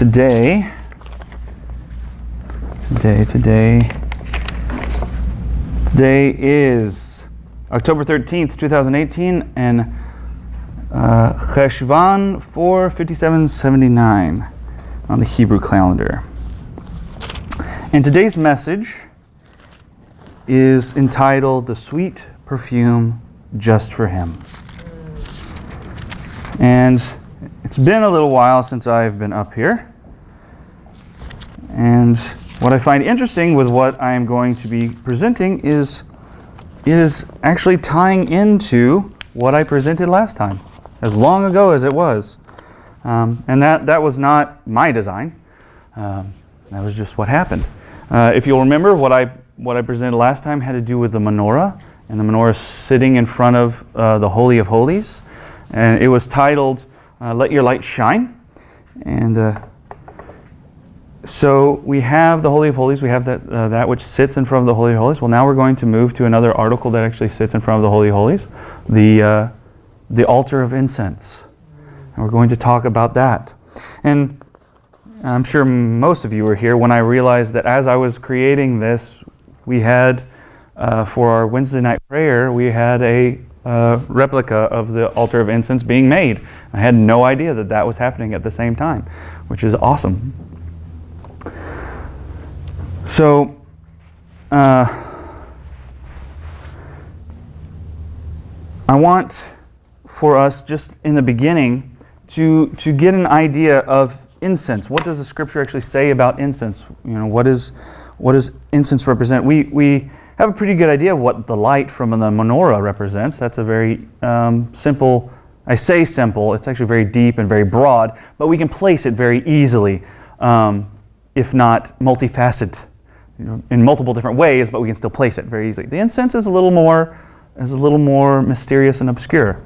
today is October 13th, 2018, and Cheshvan 4/57/79 on the Hebrew calendar. And today's message is entitled "The Sweet Perfume Just for Him." And it's been a little while since I've been up here. And what I find interesting with what I'm going to be presenting is actually tying into what I presented last time, as long ago as it was. And that was not my design. That was just what happened. If you'll remember, what I presented last time had to do with the menorah, and the menorah sitting in front of the Holy of Holies. And it was titled, "Let Your Light Shine." And so we have the Holy of Holies, we have that which sits in front of the Holy of Holies. Well, now we're going to move to another article that actually sits in front of the Holy of Holies, the altar of incense. And we're going to talk about that. And I'm sure most of you were here when I realized that as I was creating this, we had, for our Wednesday night prayer, we had a replica of the altar of incense being made. I had no idea that was happening at the same time, which is awesome. So, I want for us just in the beginning to get an idea of incense. What does the Scripture actually say about incense? You know, what does incense represent? We have a pretty good idea of what the light from the menorah represents. That's a very simple. I say simple. It's actually very deep and very broad, but we can place it very easily, if not multifaceted, in multiple different ways. But we can still place it very easily. The incense is a little more mysterious and obscure.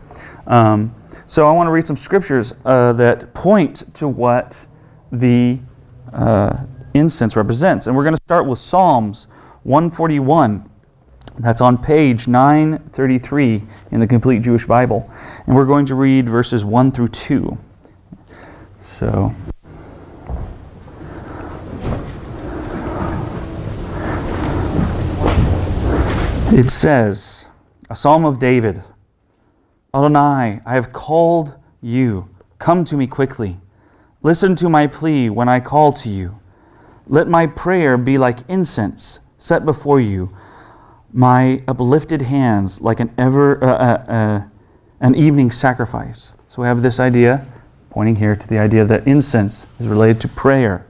So I want to read some scriptures that point to what the incense represents. And we're going to start with Psalms 141. That's on page 933 in the Complete Jewish Bible. And we're going to read verses 1 through 2. So, it says, a Psalm of David, "Adonai, I have called you. Come to me quickly. Listen to my plea when I call to you. Let my prayer be like incense set before you, my uplifted hands like an evening sacrifice." So we have this idea, pointing here to the idea that incense is related to prayer.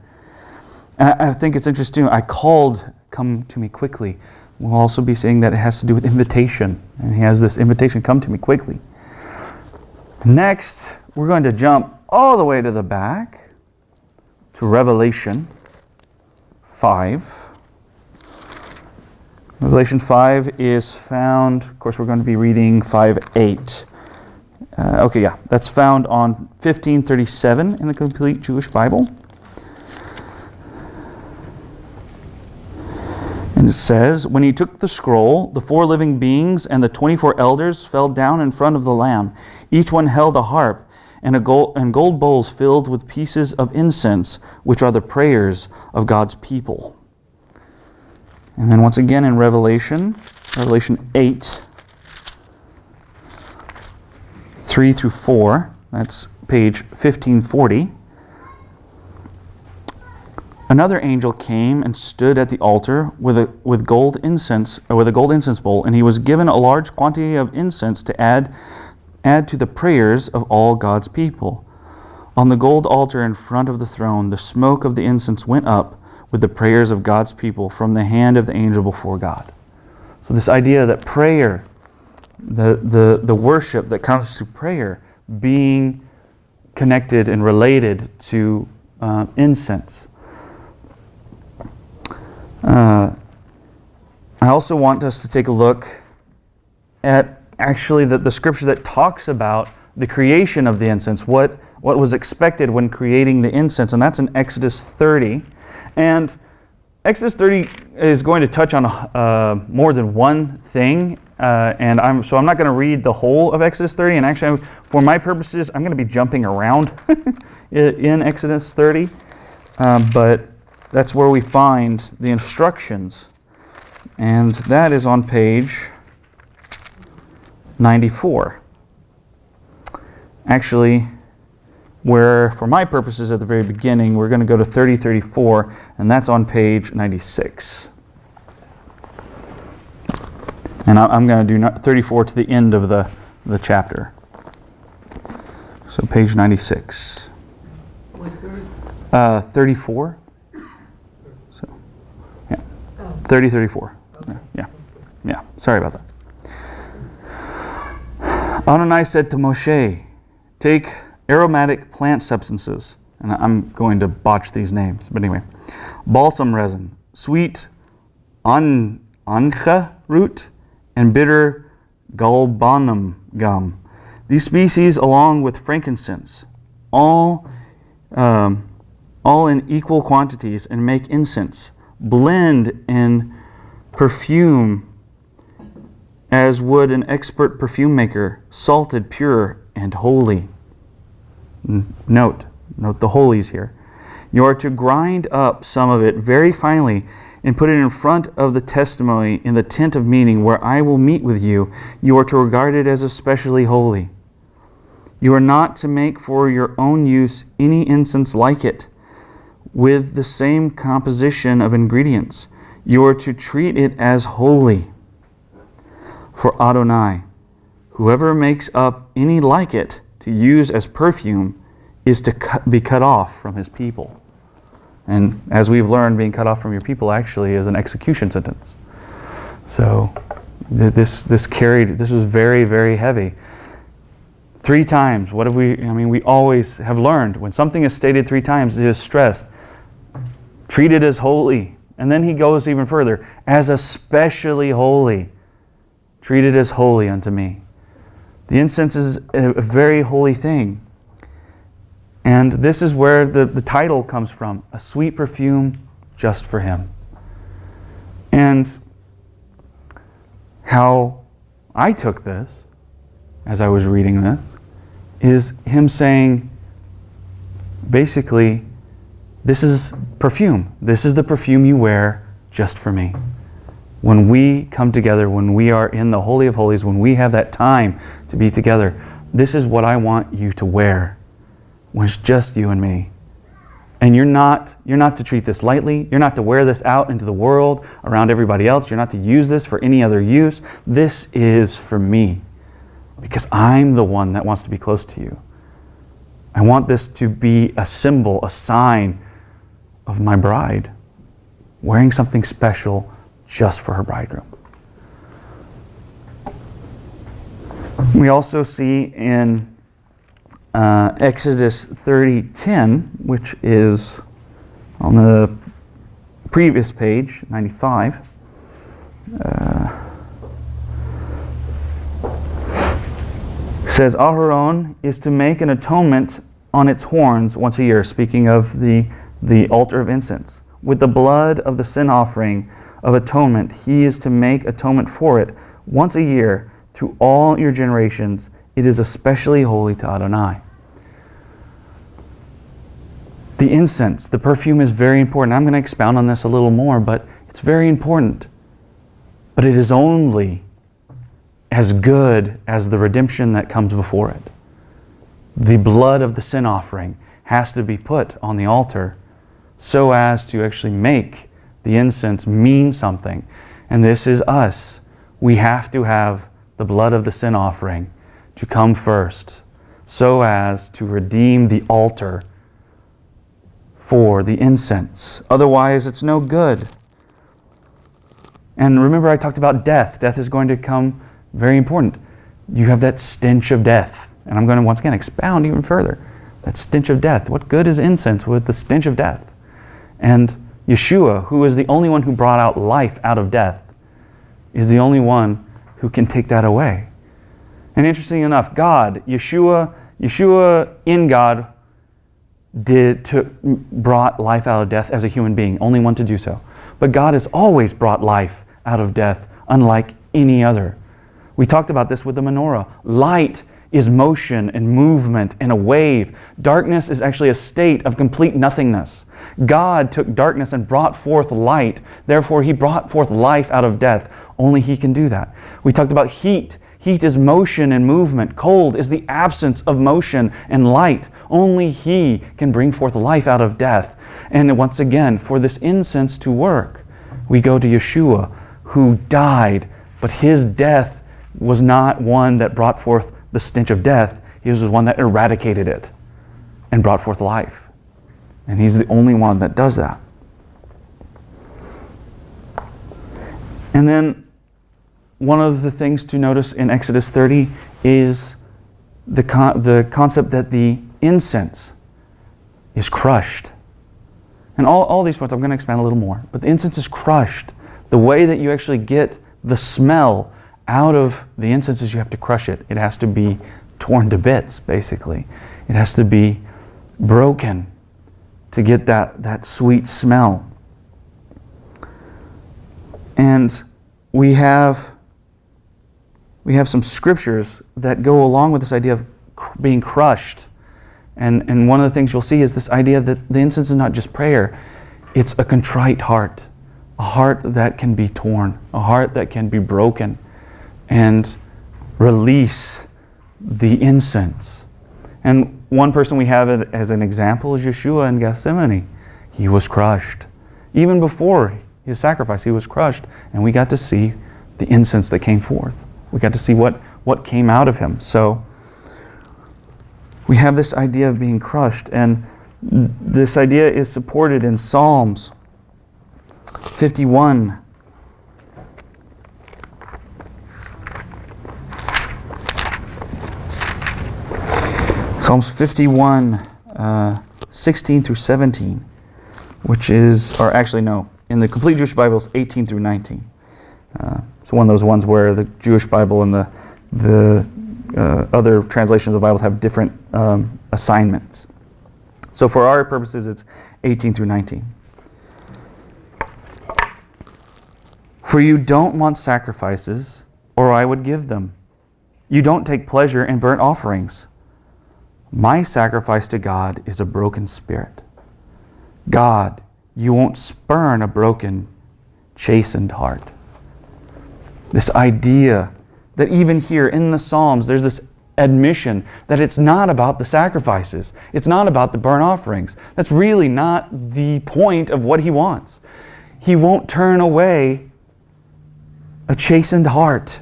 And I think it's interesting. I called, come to me quickly. We'll also be saying that it has to do with invitation. And he has this invitation, come to me quickly. Next, we're going to jump all the way to the back to Revelation 5. Revelation 5 is found, of course we're going to be reading 5:8. That's found on 1537 in the Complete Jewish Bible. And it says, "When he took the scroll, the 4 living beings and the 24 elders fell down in front of the Lamb. Each one held a harp and gold bowls filled with pieces of incense, which are the prayers of God's people." And then once again in Revelation 8, 3 through 4, that's page 1540. "Another angel came and stood at the altar with a gold incense bowl, and he was given a large quantity of incense to add to the prayers of all God's people. On the gold altar in front of the throne, the smoke of the incense went up with the prayers of God's people from the hand of the angel before God." So this idea that prayer, the worship that comes through prayer, being connected and related to incense. I also want us to take a look at actually the scripture that talks about the creation of the incense, what was expected when creating the incense, and that's in Exodus 30. And Exodus 30 is going to touch on more than one thing, and I'm not going to read the whole of Exodus 30. And actually, for my purposes, I'm going to be jumping around in Exodus 30. but that's where we find the instructions. And that is on page 94. Actually, where, for my purposes at the very beginning, we're going to go to 3034, and that's on page 96. And I'm going to do 34 to the end of the chapter. So page 96. What verse? 34. So, yeah. 30, 34. Okay. Yeah. Sorry about that. Adonai said to Moshe, take aromatic plant substances, and I'm going to botch these names, but anyway, balsam resin, sweet ancha root, and bitter galbanum gum. These species, along with frankincense, all in equal quantities, and make incense. Blend in perfume as would an expert perfume maker, salted, pure, and holy. Note the holies here. You are to grind up some of it very finely and put it in front of the testimony in the tent of meeting where I will meet with you. You are to regard it as especially holy. You are not to make for your own use any incense like it, with the same composition of ingredients. You are to treat it as holy for Adonai. Whoever makes up any like it to use as perfume is to be cut off from his people. And as we've learned, being cut off from your people actually is an execution sentence. So this was very, very heavy. 3 times. What have we always have learned when something is stated 3 times, it is stressed. Treat it as holy. And then he goes even further, as especially holy. Treat it as holy unto me. The incense is a very holy thing. And this is where the title comes from, a sweet perfume just for him. And how I took this, as I was reading this, is him saying, basically, this is perfume. This is the perfume you wear just for me. When we come together, when we are in the Holy of Holies, when we have that time to be together, this is what I want you to wear. When it's just you and me. And you're not to treat this lightly. You're not to wear this out into the world around everybody else. You're not to use this for any other use. This is for me. Because I'm the one that wants to be close to you. I want this to be a symbol, a sign of my bride wearing something special just for her bridegroom. We also see in Exodus 30:10, which is on the previous page, 95. Says, Aharon is to make an atonement on its horns once a year, speaking of the altar of incense. With the blood of the sin offering of atonement, he is to make atonement for it once a year through all your generations. It is especially holy to Adonai. The incense, the perfume is very important. I'm going to expound on this a little more, but it's very important. But it is only as good as the redemption that comes before it. The blood of the sin offering has to be put on the altar so as to actually make the incense mean something. And this is us. We have to have the blood of the sin offering to come first so as to redeem the altar for the incense. Otherwise, it's no good. And remember, I talked about death. Death is going to come very important. You have that stench of death. And I'm going to once again expound even further. That stench of death. What good is incense with the stench of death? And Yeshua, who is the only one who brought out life out of death, is the only one who can take that away. And interesting enough, God, Yeshua in God brought life out of death as a human being, only one to do so. But God has always brought life out of death, unlike any other. We talked about this with the menorah. Light is motion and movement and a wave. Darkness is actually a state of complete nothingness. God took darkness and brought forth light. Therefore, He brought forth life out of death. Only He can do that. We talked about heat. Heat is motion and movement. Cold is the absence of motion and light. Only He can bring forth life out of death. And once again, for this incense to work, we go to Yeshua, who died, but His death was not one that brought forth the stench of death. He was the one that eradicated it and brought forth life. And He's the only one that does that. And then one of the things to notice in Exodus 30 is the concept that the incense is crushed. And all these points, I'm going to expand a little more, but the incense is crushed. The way that you actually get the smell out of the incense is you have to crush it. It has to be torn to bits, basically. It has to be broken to get that sweet smell. And we have some scriptures that go along with this idea of being crushed. And one of the things you'll see is this idea that the incense is not just prayer. It's a contrite heart. A heart that can be torn. A heart that can be broken. And release the incense. And one person we have it as an example is Yeshua in Gethsemane. He was crushed. Even before His sacrifice, He was crushed. And we got to see the incense that came forth. We got to see what came out of Him. So we have this idea of being crushed, and this idea is supported in Psalms 51. Psalms 51, 16 through 17, which is, or actually no, in the Complete Jewish Bible it's 18 through 19. It's one of those ones where the Jewish Bible and the other translations of the Bible have different assignments. So for our purposes, it's 18 through 19. For you don't want sacrifices, or I would give them. You don't take pleasure in burnt offerings. My sacrifice to God is a broken spirit. God, you won't spurn a broken, chastened heart. This idea that even here in the Psalms, there's this admission that it's not about the sacrifices. It's not about the burnt offerings. That's really not the point of what He wants. He won't turn away a chastened heart.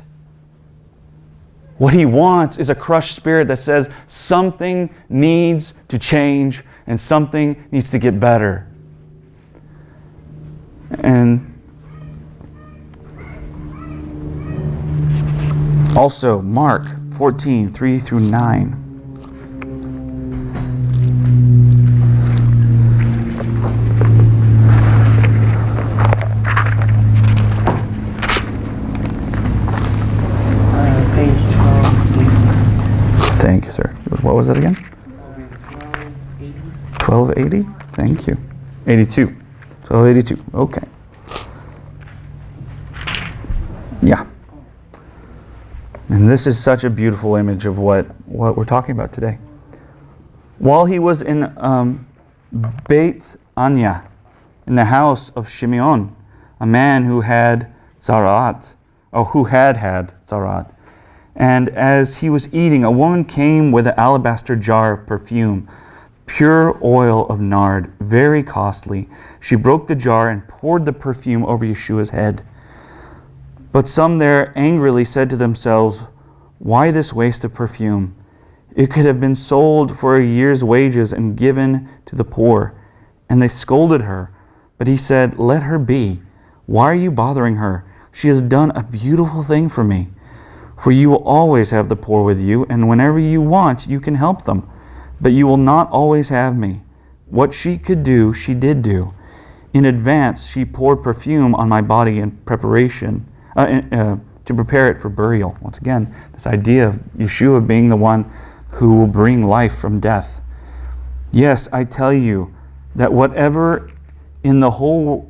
What He wants is a crushed spirit that says something needs to change and something needs to get better. And also, Mark 14, 3 through 9. Page 12. Thank you, sir. What was that again? 1280? Thank you. 82. 1282. Okay. Yeah. And this is such a beautiful image of what we're talking about today. While He was in Beit Anya, in the house of Shimeon, a man who had zarat, who had zarat, and as he was eating, a woman came with an alabaster jar of perfume, pure oil of nard, very costly. She broke the jar and poured the perfume over Yeshua's head. But some there angrily said to themselves, why this waste of perfume? It could have been sold for a year's wages and given to the poor. And they scolded her. But He said, let her be. Why are you bothering her? She has done a beautiful thing for me. For you will always have the poor with you, and whenever you want, you can help them. But you will not always have me. What she could do, she did do. In advance, she poured perfume on my body in preparation, to prepare it for burial. Once again, this idea of Yeshua being the one who will bring life from death. Yes, I tell you that wherever in the whole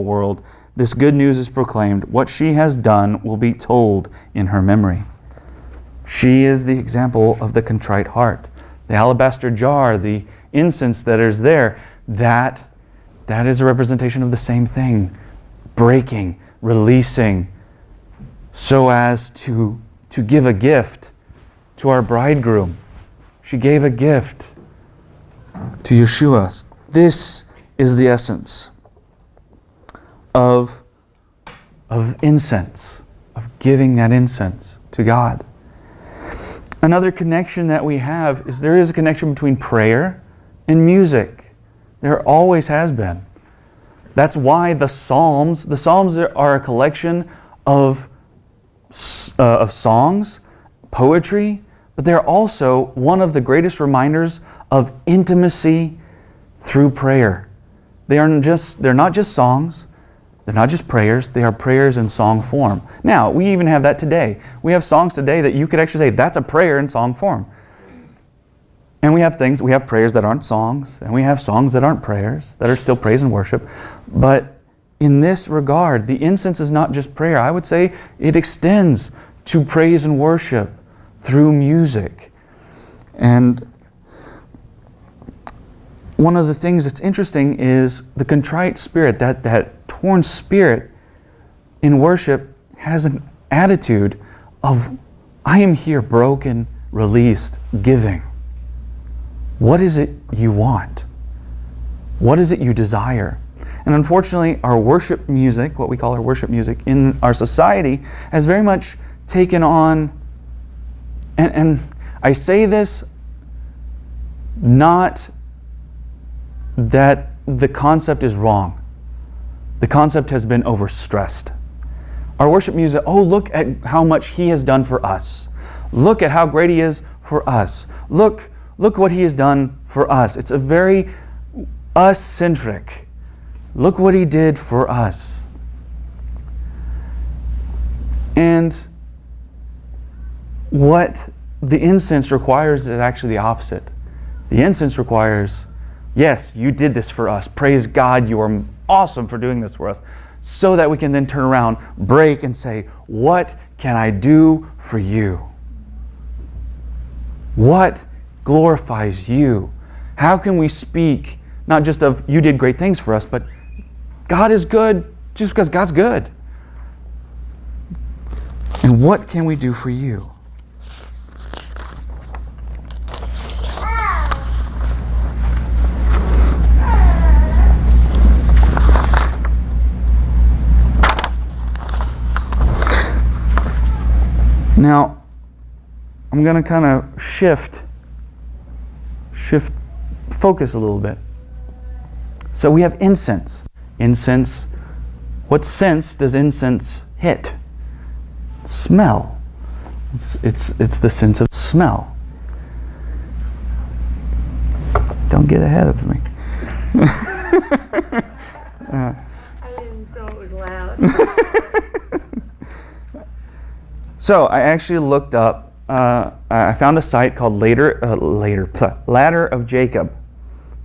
world this good news is proclaimed. What she has done will be told in her memory. She is the example of the contrite heart. The alabaster jar, the incense that is there, that is a representation of the same thing. Breaking, releasing, so as to give a gift to our bridegroom. She gave a gift to Yeshua. This is the essence of incense, of giving that incense to God. Another connection that we have is there is a connection between prayer and music. There always has been. That's why the Psalms are a collection of songs, poetry, but they're also one of the greatest reminders of intimacy through prayer. They're not just songs, they're not just prayers, they are prayers in song form. Now, we even have that today. We have songs today that you could actually say, that's a prayer in song form. And we have prayers that aren't songs, and we have songs that aren't prayers, that are still praise and worship. But in this regard, the incense is not just prayer. I would say it extends to praise and worship through music. And one of the things that's interesting is the contrite spirit, that torn spirit in worship has an attitude of, I am here broken, released, giving. What is it you want? What is it you desire? And unfortunately, our worship music, what we call our worship music in our society, has very much taken on, and I say this not that the concept is wrong. The concept has been overstressed. Our worship music, oh, look at how much He has done for us. Look at how great He is for us. Look what He has done for us. It's a very us-centric. Look what He did for us. And what the incense requires is actually the opposite. The incense requires, yes, you did this for us. Praise God, you are awesome for doing this for us. So that we can then turn around, break, and say, what can I do for you? What glorifies you? How can we speak not just of you did great things for us, but God is good just because God's good? And what can we do for you? Now, I'm going to kind of shift focus a little bit. So we have incense. Incense, what sense does incense hit? Smell. It's the sense of smell. Don't get ahead of me. I didn't know it was loud. So I actually looked up, I found a site called Ladder of Jacob.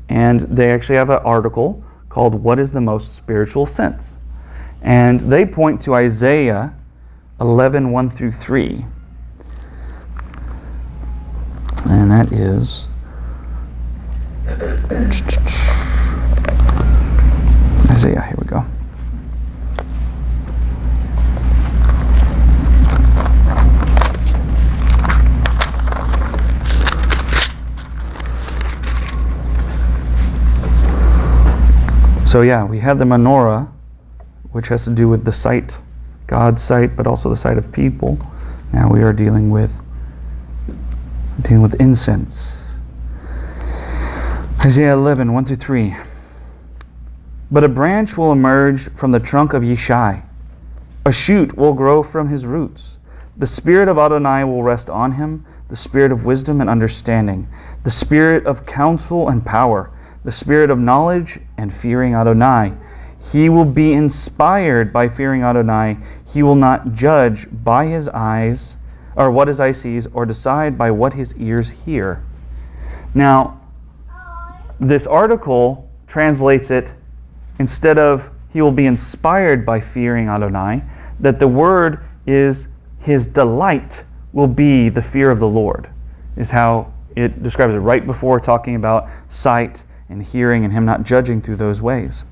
And they actually have an article called What is the Most Spiritual Sense? And they point to Isaiah 11, 1 through 3. And that is Isaiah, here we go. So yeah, we have the menorah, which has to do with the sight, God's sight, but also the sight of people. Now we are dealing with incense. Isaiah 11, 1 through 3. But a branch will emerge from the trunk of Yeshai. A shoot will grow from his roots. The spirit of Adonai will rest on him, the spirit of wisdom and understanding, the spirit of counsel and power, the spirit of knowledge and fearing Adonai. He will be inspired by fearing Adonai. He will not judge by his eyes, or what his eye sees, or decide by what his ears hear. Now, this article translates it, instead of he will be inspired by fearing Adonai, that the word is his delight will be the fear of the Lord, is how it describes it right before talking about sight and hearing and him not judging through those ways.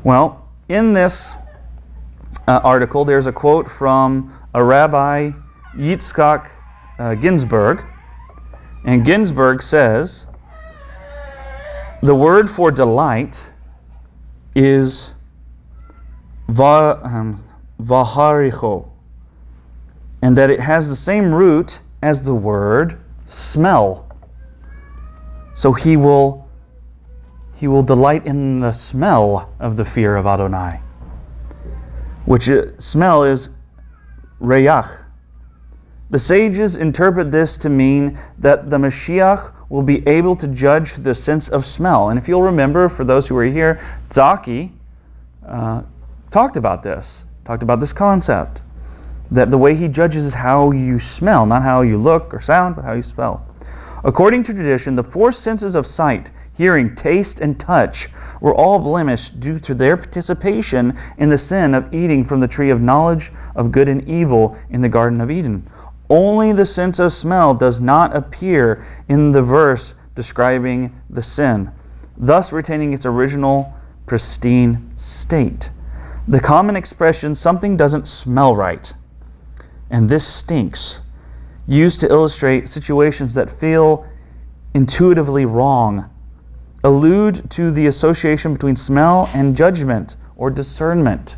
Well, in this article, there's a quote from a Rabbi Yitzchak Ginsburg, and Ginsburg says, the word for delight is vaharicho, and that it has the same root as the word smell. So he will delight in the smell of the fear of Adonai, which smell is reyach. The sages interpret this to mean that the Mashiach will be able to judge the sense of smell. And if you'll remember, for those who are here, Zaki talked about this concept, that the way he judges is how you smell, not how you look or sound, but how you smell. According to tradition, the four senses of sight, hearing, taste, and touch were all blemished due to their participation in the sin of eating from the tree of knowledge of good and evil in the Garden of Eden. Only the sense of smell does not appear in the verse describing the sin, thus retaining its original pristine state. The common expression, something doesn't smell right, and this stinks, used to illustrate situations that feel intuitively wrong, allude to the association between smell and judgment or discernment.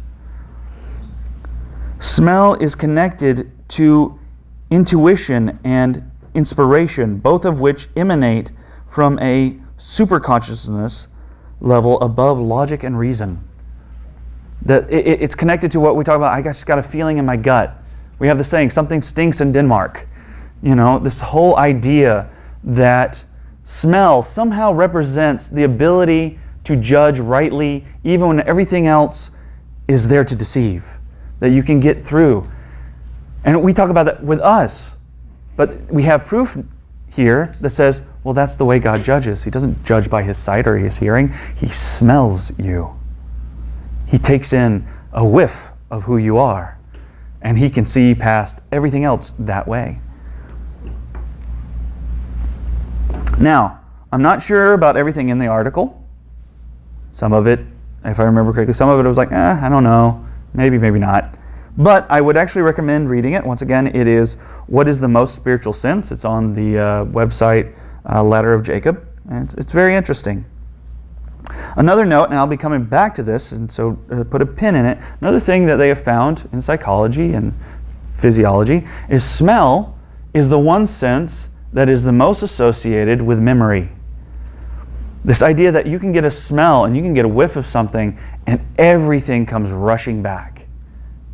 Smell is connected to intuition and inspiration, both of which emanate from a superconsciousness level above logic and reason. That it's connected to what we talk about. I just got a feeling in my gut. We have the saying, something stinks in Denmark. You know, this whole idea that smell somehow represents the ability to judge rightly, even when everything else is there to deceive, that you can get through. And we talk about that with us, but we have proof here that says, well, that's the way God judges. He doesn't judge by his sight or his hearing. He smells you. He takes in a whiff of who you are, and he can see past everything else that way. Now, I'm not sure about everything in the article. Some of it, if I remember correctly, some of it was like, I don't know, maybe not. But I would actually recommend reading it. Once again, it is What is the Most Spiritual Sense? It's on the website Ladder of Jacob, and it's very interesting. Another note, and I'll be coming back to this, and so put a pin in it. Another thing that they have found in psychology and physiology is smell is the one sense that is the most associated with memory. This idea that you can get a smell and you can get a whiff of something and everything comes rushing back.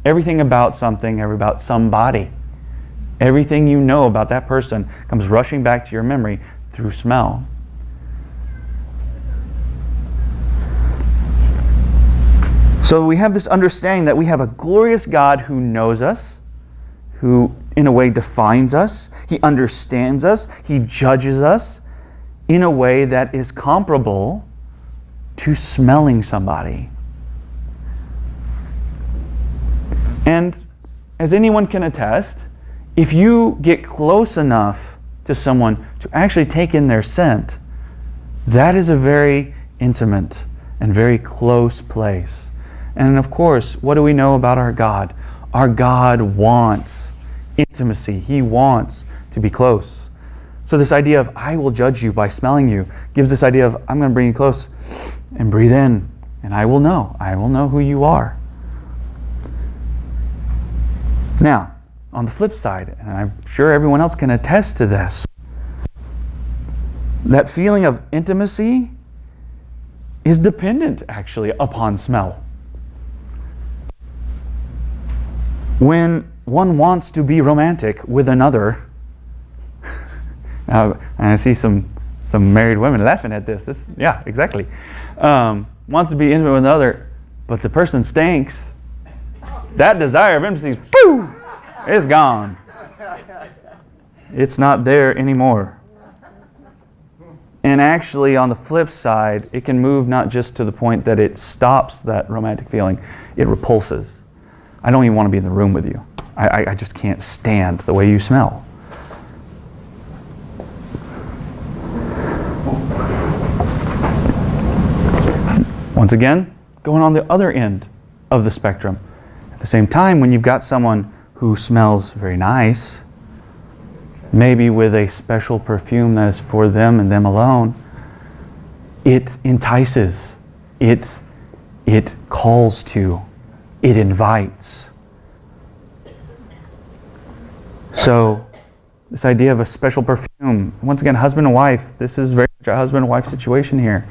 Everything about something, about somebody, everything you know about that person comes rushing back to your memory through smell. So we have this understanding that we have a glorious God who knows us, who in a way defines us, he understands us, he judges us in a way that is comparable to smelling somebody. And as anyone can attest, if you get close enough to someone to actually take in their scent, that is a very intimate and very close place. And of course, what do we know about our God? Our God wants intimacy. He wants to be close. So this idea of I will judge you by smelling you gives this idea of I'm going to bring you close and breathe in, and I will know who you are. Now, on the flip side, and I'm sure everyone else can attest to this, that feeling of intimacy is dependent actually upon smell. When one wants to be romantic with another, now I see some married women laughing at this. Yeah, exactly. Wants to be intimate with another, but the person stinks. That desire of intimacy, poof, it's gone. It's not there anymore. And actually, on the flip side, it can move not just to the point that it stops that romantic feeling, it repulses. I don't even want to be in the room with you. I just can't stand the way you smell. Once again, going on the other end of the spectrum. At the same time, when you've got someone who smells very nice, maybe with a special perfume that is for them and them alone, it entices, it calls to, it invites. So this idea of a special perfume, once again, husband and wife, this is very much a husband and wife situation here.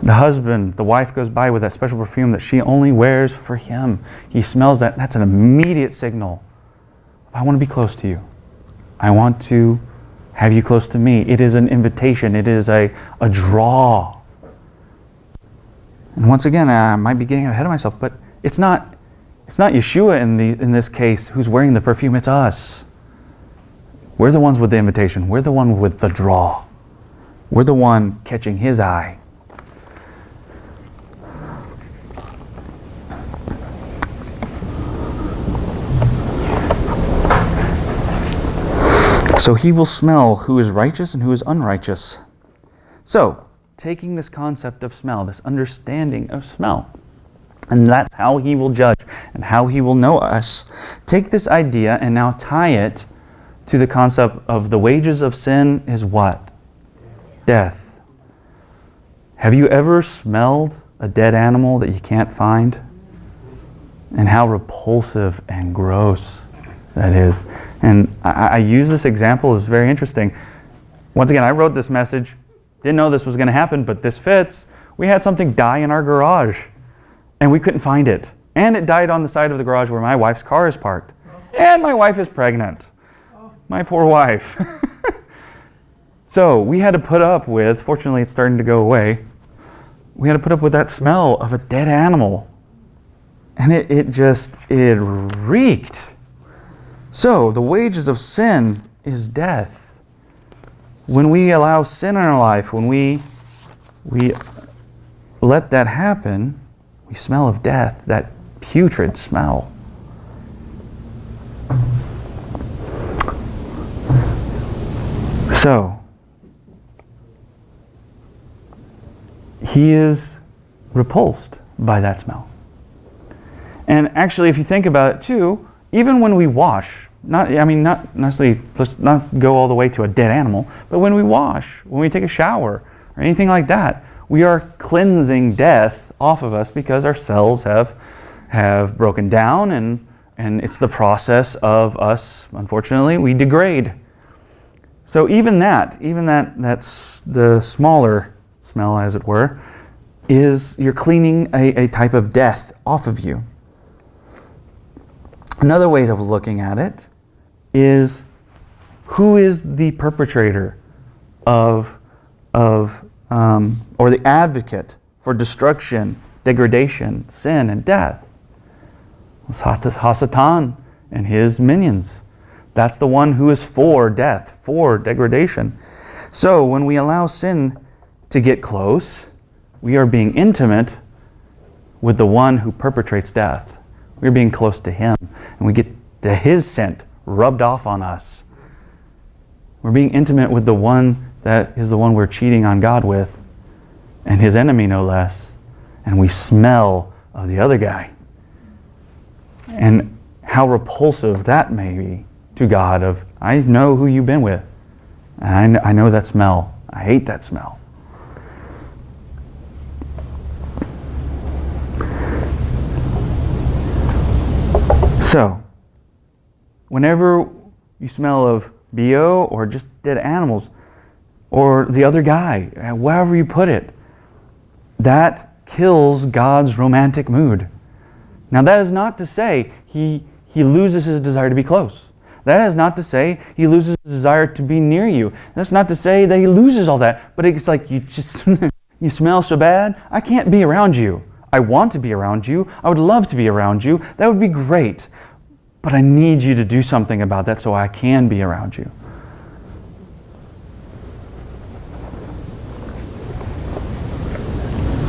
The wife goes by with that special perfume that she only wears for him. He smells that. That's an immediate signal. I want to be close to you. I want to have you close to me. It is an invitation. It is a draw. And once again, I might be getting ahead of myself, but it's not Yeshua in this case who's wearing the perfume. It's us. We're the ones with the invitation. We're the one with the draw. We're the one catching his eye. So he will smell who is righteous and who is unrighteous. So, taking this concept of smell, this understanding of smell, and that's how he will judge and how he will know us. Take this idea and now tie it to the concept of the wages of sin is what? Death. Have you ever smelled a dead animal that you can't find? And how repulsive and gross that is. And I use this example, it's very interesting. Once again, I wrote this message, didn't know this was going to happen, but this fits. We had something die in our garage, and we couldn't find it. And it died on the side of the garage where my wife's car is parked. And my wife is pregnant. My poor wife. So we had to put up with, fortunately it's starting to go away, we had to put up with that smell of a dead animal. And it reeked. So, the wages of sin is death. When we allow sin in our life, when we let that happen, we smell of death, that putrid smell. So, he is repulsed by that smell. And actually, if you think about it too, even when we wash, not necessarily, let's not go all the way to a dead animal, but when we wash, when we take a shower, or anything like that, we are cleansing death off of us because our cells have broken down, and it's the process of us, unfortunately, we degrade. So even that's the smaller smell, as it were, is you're cleaning a type of death off of you. Another way of looking at it is who is the perpetrator or the advocate for destruction, degradation, sin, and death? It's Hasatan and his minions. That's the one who is for death, for degradation. So when we allow sin to get close, we are being intimate with the one who perpetrates death. We're being close to him, and we get his scent rubbed off on us. We're being intimate with the one that is the one we're cheating on God with, and his enemy no less. And we smell of the other guy. And how repulsive that may be to God of, I know who you've been with. And I know that smell. I hate that smell. So, whenever you smell of BO or just dead animals, or the other guy, wherever you put it, that kills God's romantic mood. Now that is not to say he loses his desire to be close. That is not to say he loses his desire to be near you. That's not to say that he loses all that, but it's like you just, you smell so bad, I can't be around you. I want to be around you. I would love to be around you. That would be great. But I need you to do something about that so I can be around you.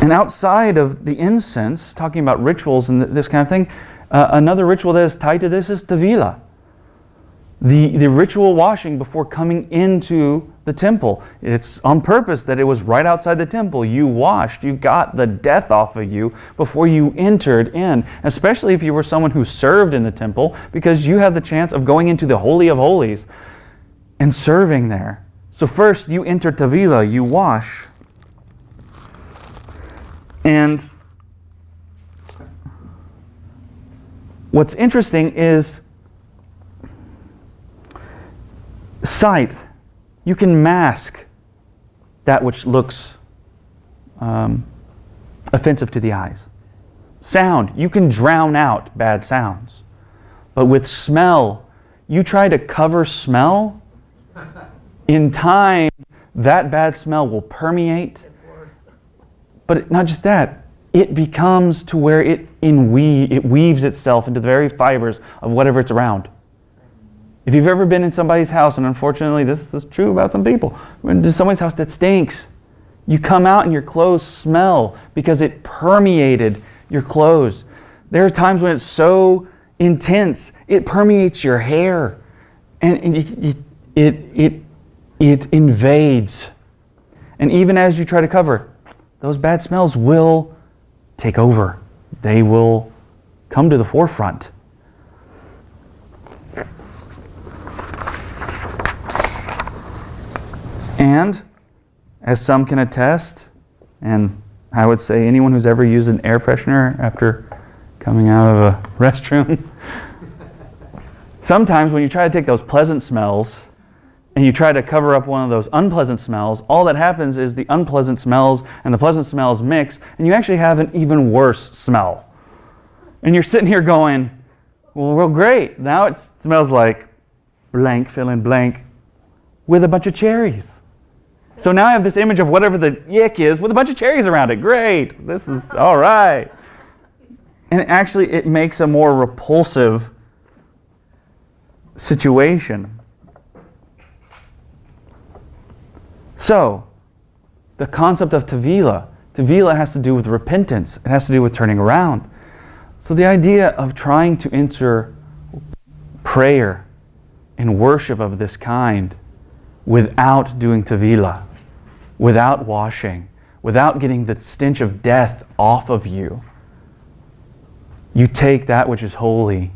And outside of the incense, talking about rituals and this kind of thing, another ritual that is tied to this is tevila. The ritual washing before coming into the temple. It's on purpose that it was right outside the temple. You washed, you got the death off of you before you entered in. Especially if you were someone who served in the temple, because you had the chance of going into the Holy of Holies and serving there. So first you enter tevila, you wash. And what's interesting is sight. You can mask that which looks offensive to the eyes. Sound. You can drown out bad sounds. But with smell, you try to cover smell, in time, that bad smell will permeate. But not just that, it becomes to where it weaves itself into the very fibers of whatever it's around. If you've ever been in somebody's house, and unfortunately this is true about some people, when to somebody's house that stinks, you come out and your clothes smell because it permeated your clothes. There are times when it's so intense, it permeates your hair, and it invades. And even as you try to cover it, those bad smells will take over. They will come to the forefront. And, as some can attest, and I would say anyone who's ever used an air freshener after coming out of a restroom, sometimes when you try to take those pleasant smells and you try to cover up one of those unpleasant smells, all that happens is the unpleasant smells and the pleasant smells mix, and you actually have an even worse smell. And you're sitting here going, well, great, now it smells like blank, fill in blank, with a bunch of cherries. So now I have this image of whatever the yick is with a bunch of cherries around it. Great, this is all right. And actually it makes a more repulsive situation. So, the concept of tevila has to do with repentance. It has to do with turning around. So the idea of trying to enter prayer and worship of this kind without doing tevila, without washing, without getting the stench of death off of you, you take that which is holy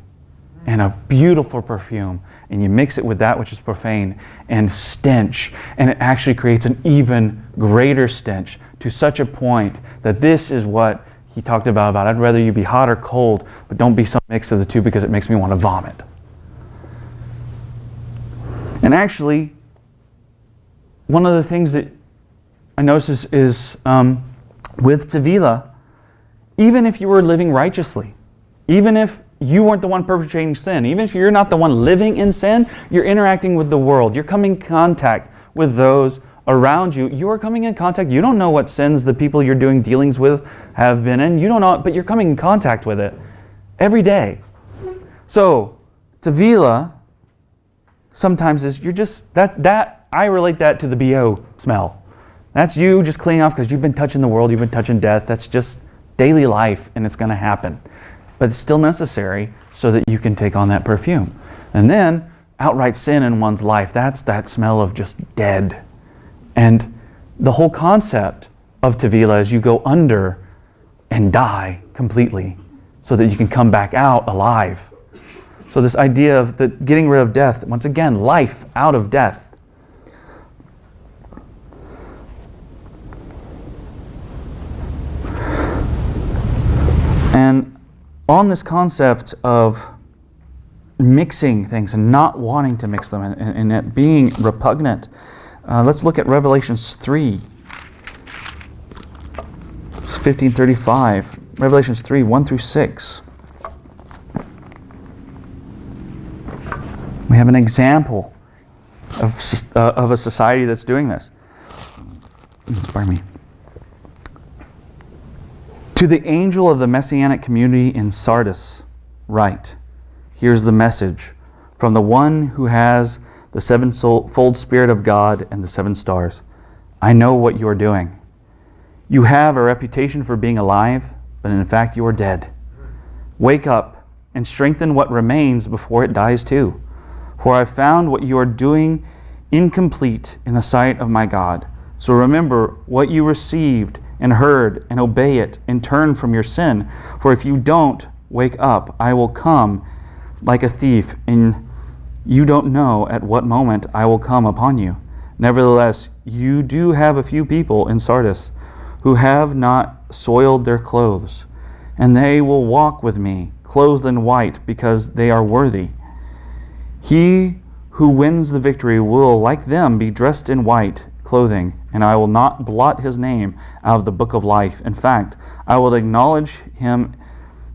and a beautiful perfume, and you mix it with that which is profane and stench, and it actually creates an even greater stench to such a point that this is what he talked about I'd rather you be hot or cold, but don't be some mix of the two because it makes me want to vomit. And actually, one of the things that I notice is with tevila, even if you were living righteously, even if you weren't the one perpetrating sin, even if you're not the one living in sin, you're interacting with the world. You're coming in contact with those around you. You are coming in contact. You don't know what sins the people you're doing dealings with have been in. You don't know, but you're coming in contact with it every day. So, tevila sometimes is you're just, that I relate that to the BO smell. That's you just cleaning off because you've been touching the world, you've been touching death. That's just daily life, and it's going to happen. But it's still necessary so that you can take on that perfume. And then, outright sin in one's life, that's that smell of just dead. And the whole concept of tevila is you go under and die completely so that you can come back out alive. So this idea of the getting rid of death, once again, life out of death. And on this concept of mixing things and not wanting to mix them and it being repugnant, let's look at Revelations 3, 15:35. Revelations 3, 1 through 6. We have an example of a society that's doing this. Pardon me. To the angel of the Messianic community in Sardis, write, here's the message from the one who has the sevenfold Spirit of God and the 7 stars. I know what you're doing. You have a reputation for being alive, but in fact you are dead. Wake up and strengthen what remains before it dies too. For I have found what you are doing incomplete in the sight of my God. So remember what you received and heard, and obey it, and turn from your sin. For if you don't wake up, I will come like a thief, and you don't know at what moment I will come upon you. Nevertheless, you do have a few people in Sardis who have not soiled their clothes, and they will walk with me, clothed in white, because they are worthy. He who wins the victory will, like them, be dressed in white clothing, and I will not blot his name out of the book of life. In fact, I will acknowledge him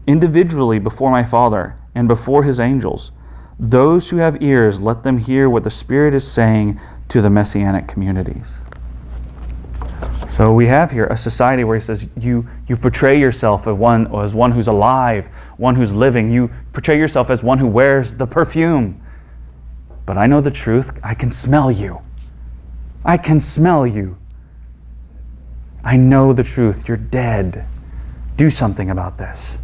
individually before my Father and before his angels. Those who have ears, let them hear what the Spirit is saying to the Messianic communities. So we have here a society where he says you portray yourself as one who's alive, one who's living. You portray yourself as one who wears the perfume. But I know the truth. I can smell you. I can smell you. I know the truth. You're dead. Do something about this.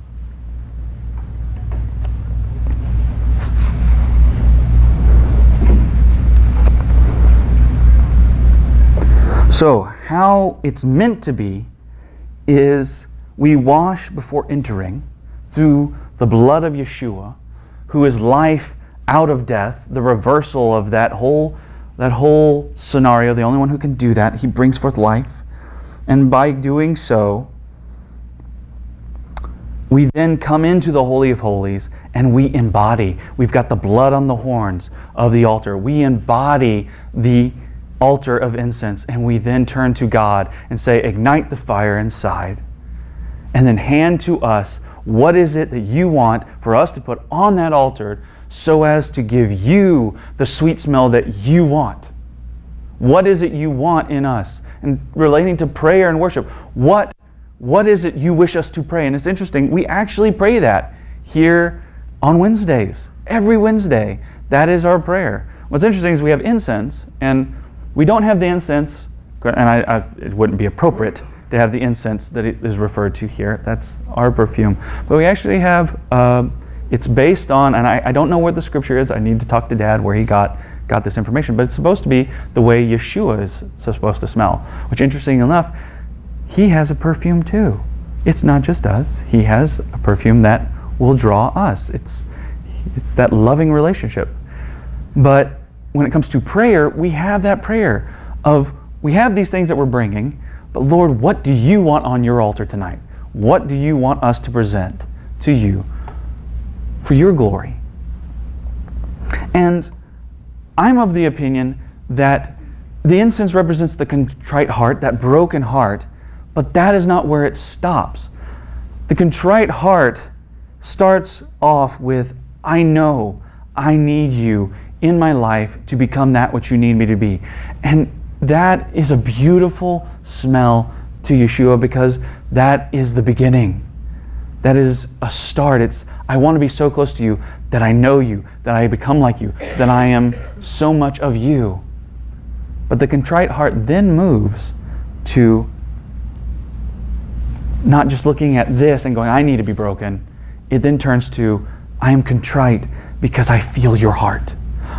So, how it's meant to be is we wash before entering through the blood of Yeshua, who is life out of death, the reversal of that whole scenario, the only one who can do that. He brings forth life. And by doing so, we then come into the Holy of Holies and we embody. We've got the blood on the horns of the altar. We embody the altar of incense, and we then turn to God and say, ignite the fire inside, and then hand to us what is it that you want for us to put on that altar so as to give you the sweet smell that you want. What is it you want in us? And relating to prayer and worship, what is it you wish us to pray? And it's interesting, we actually pray that here on Wednesdays. Every Wednesday, that is our prayer. What's interesting is we have incense, and we don't have the incense, and it wouldn't be appropriate to have the incense that it is referred to here. That's our perfume. But we actually have, it's based on, and I don't know where the scripture is. I need to talk to Dad where he got this information. But it's supposed to be the way Yeshua is supposed to smell. Which, interesting enough, he has a perfume too. It's not just us. He has a perfume that will draw us. It's that loving relationship. But when it comes to prayer, we have that prayer of, we have these things that we're bringing, but Lord, what do you want on your altar tonight? What do you want us to present to you for your glory? And I'm of the opinion that the incense represents the contrite heart, that broken heart, but that is not where it stops. The contrite heart starts off with, I know I need you in my life to become that which you need me to be. And that is a beautiful smell to Yeshua, because that is the beginning. That is a start. It's, I want to be so close to you that I know you, that I become like you, that I am so much of you. But the contrite heart then moves to not just looking at this and going, I need to be broken. It then turns to, I am contrite because I feel your heart.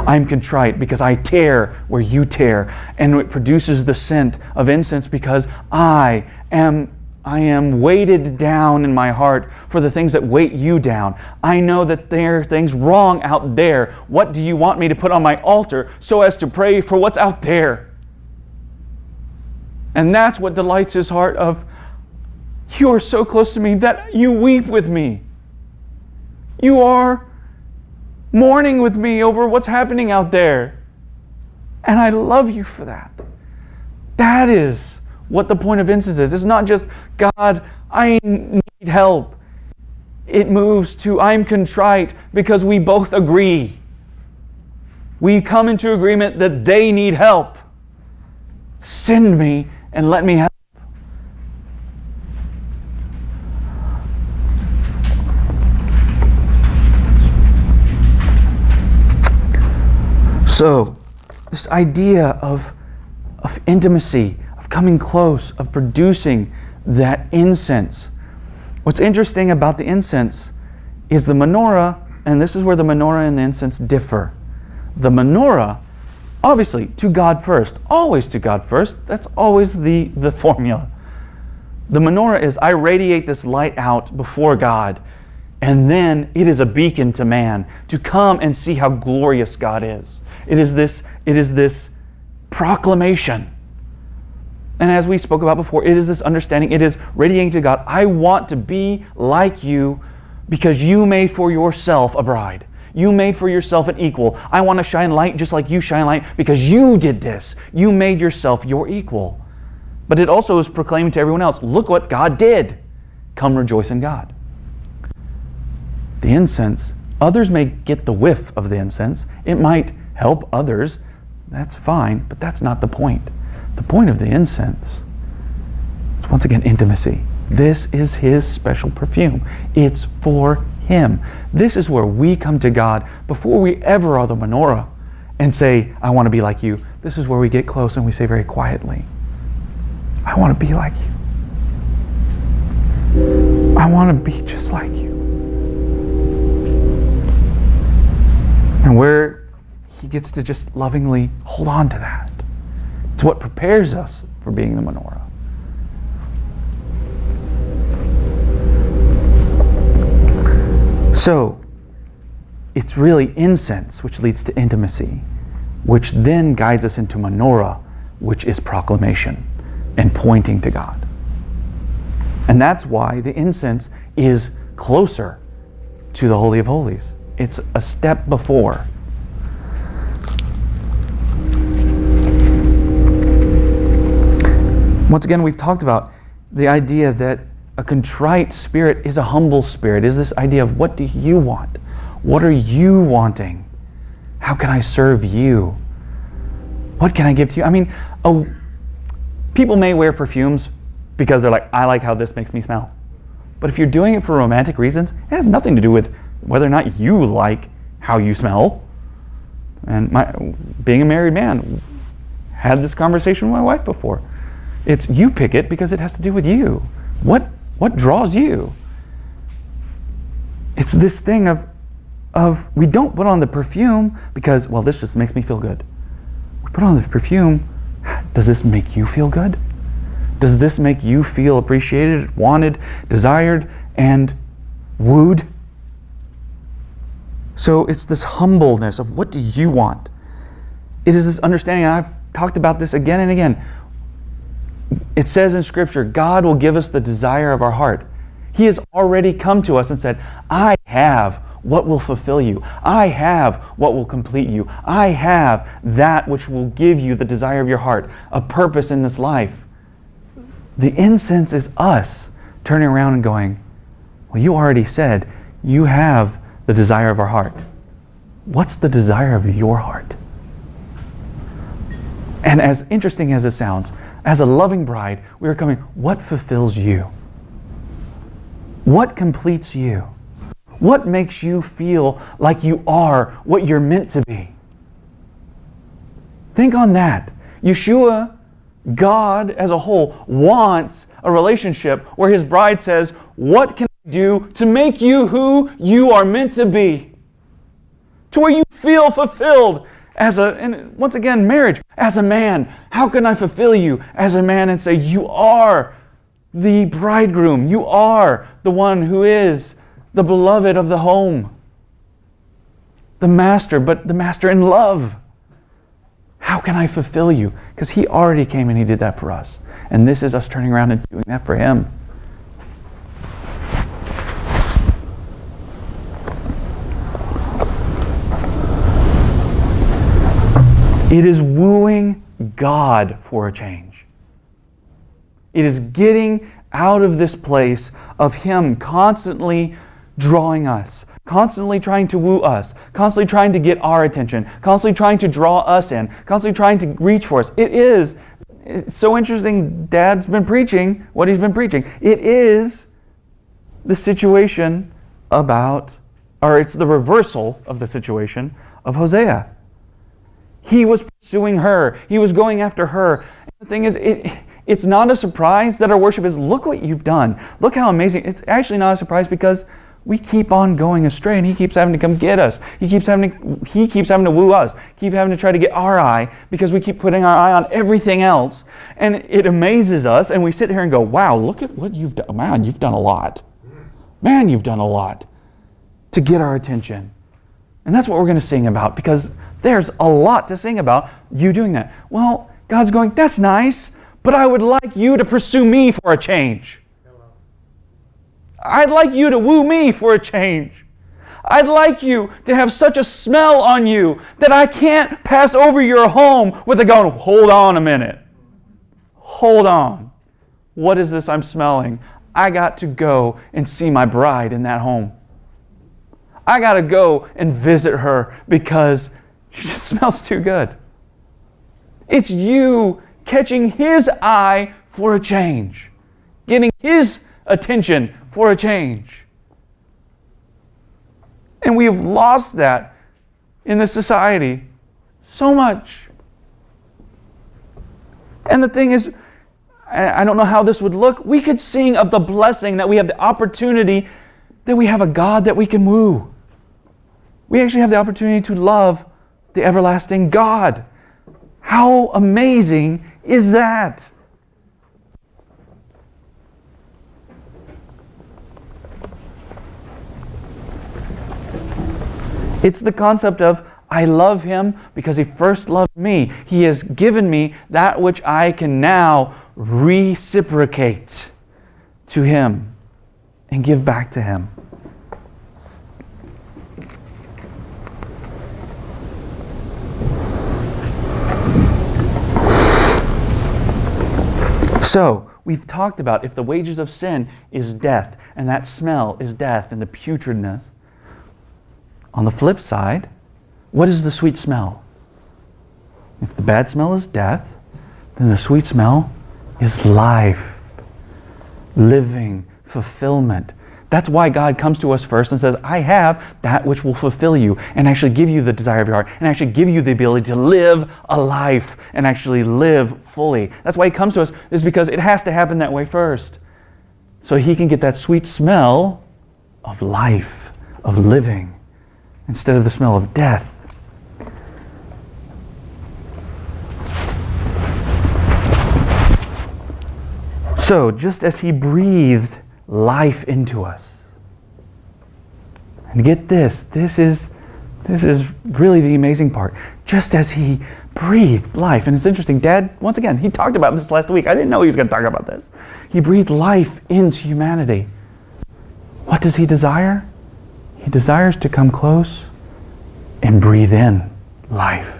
I'm contrite because I tear where you tear. And it produces the scent of incense because I am weighted down in my heart for the things that weight you down. I know that there are things wrong out there. What do you want me to put on my altar so as to pray for what's out there? And that's what delights his heart of, you are so close to me that you weep with me. You are mourning with me over what's happening out there. And I love you for that. That is what the point of incense is. It's not just, God, I need help. It moves to, I'm contrite because we both agree. We come into agreement that they need help. Send me and let me help. So, this idea of intimacy, of coming close, of producing that incense. What's interesting about the incense is the menorah, and this is where the menorah and the incense differ. The menorah, obviously, to God first. Always to God first. That's always the formula. The menorah is, I radiate this light out before God, and then it is a beacon to man to come and see how glorious God is. It is this proclamation. And as we spoke about before, it is this understanding. It is radiating to God. I want to be like you because you made for yourself a bride. You made for yourself an equal. I want to shine light just like you shine light because you did this. You made yourself your equal. But it also is proclaiming to everyone else, look what God did. Come rejoice in God. The incense, others may get the whiff of the incense. It might help others. That's fine, but that's not the point. The point of the incense is, once again, intimacy. This is His special perfume. It's for Him. This is where we come to God before we ever are the menorah and say, I want to be like you. This is where we get close and we say very quietly, I want to be like you. I want to be just like you. And where He gets to just lovingly hold on to that. It's what prepares us for being the menorah. So, it's really incense which leads to intimacy, which then guides us into menorah, which is proclamation and pointing to God. And that's why the incense is closer to the Holy of Holies. It's a step before. Once again, we've talked about the idea that a contrite spirit is a humble spirit. Is this idea of, what do you want? What are you wanting? How can I serve you? What can I give to you? I mean, people may wear perfumes because they're like, I like how this makes me smell. But if you're doing it for romantic reasons, it has nothing to do with whether or not you like how you smell. And being a married man, had this conversation with my wife before. It's, you pick it because it has to do with you. What draws you? It's this thing of we don't put on the perfume because, well, this just makes me feel good. We put on the perfume, does this make you feel good? Does this make you feel appreciated, wanted, desired, and wooed? So it's this humbleness of, what do you want? It is this understanding, and I've talked about this again and again. It says in Scripture, God will give us the desire of our heart. He has already come to us and said, I have what will fulfill you. I have what will complete you. I have that which will give you the desire of your heart, a purpose in this life. The incense is us turning around and going, well, you already said you have the desire of our heart. What's the desire of your heart? And as interesting as it sounds, as a loving bride, we are coming, what fulfills you? What completes you? What makes you feel like you are what you're meant to be? Think on that. Yeshua, God as a whole, wants a relationship where His bride says, what can I do to make you who you are meant to be? To where you feel fulfilled and once again, marriage, as a man. How can I fulfill you as a man and say, you are the bridegroom. You are the one who is the beloved of the home. The master, but the master in love. How can I fulfill you? Because He already came and He did that for us. And this is us turning around and doing that for Him. It is wooing God for a change. It is getting out of this place of Him constantly drawing us, constantly trying to woo us, constantly trying to get our attention, constantly trying to draw us in, constantly trying to reach for us. It's so interesting. Dad's been preaching what he's been preaching. It is the situation it's the reversal of the situation of Hosea. He was pursuing her. He was going after her. And the thing is, it it's not a surprise that our worship is, look what you've done. Look how amazing. It's actually not a surprise because we keep on going astray and He keeps having to come get us. He keeps having to woo us. Keep having to try to get our eye because we keep putting our eye on everything else. And it amazes us and we sit here and go, wow, look at what you've done. Man, you've done a lot. Man, you've done a lot to get our attention. And that's what we're going to sing about because there's a lot to sing about you doing that. Well, God's going, that's nice, but I would like you to pursue me for a change. I'd like you to woo me for a change. I'd like you to have such a smell on you that I can't pass over your home with a going, hold on a minute. Hold on. What is this I'm smelling? I got to go and see my bride in that home. I got to go and visit her because she just smells too good. It's you catching His eye for a change. Getting His attention for a change. And we have lost that in this society so much. And the thing is, I don't know how this would look. We could sing of the blessing that we have the opportunity that we have a God that we can woo. We actually have the opportunity to love the everlasting God. How amazing is that? It's the concept of, I love Him because He first loved me. He has given me that which I can now reciprocate to Him and give back to Him. So, we've talked about if the wages of sin is death, and that smell is death and the putridness. On the flip side, what is the sweet smell? If the bad smell is death, then the sweet smell is life, living, fulfillment. That's why God comes to us first and says, I have that which will fulfill you and actually give you the desire of your heart and actually give you the ability to live a life and actually live fully. That's why He comes to us, is because it has to happen that way first. So He can get that sweet smell of life, of living, instead of the smell of death. So, just as He breathed life into us, and get this is really the amazing part. Just as He breathed life, and it's interesting, Dad, once again, he talked about this last week. I didn't know he was going to talk about this. He breathed life into humanity. What does He desire? He desires to come close and breathe in life.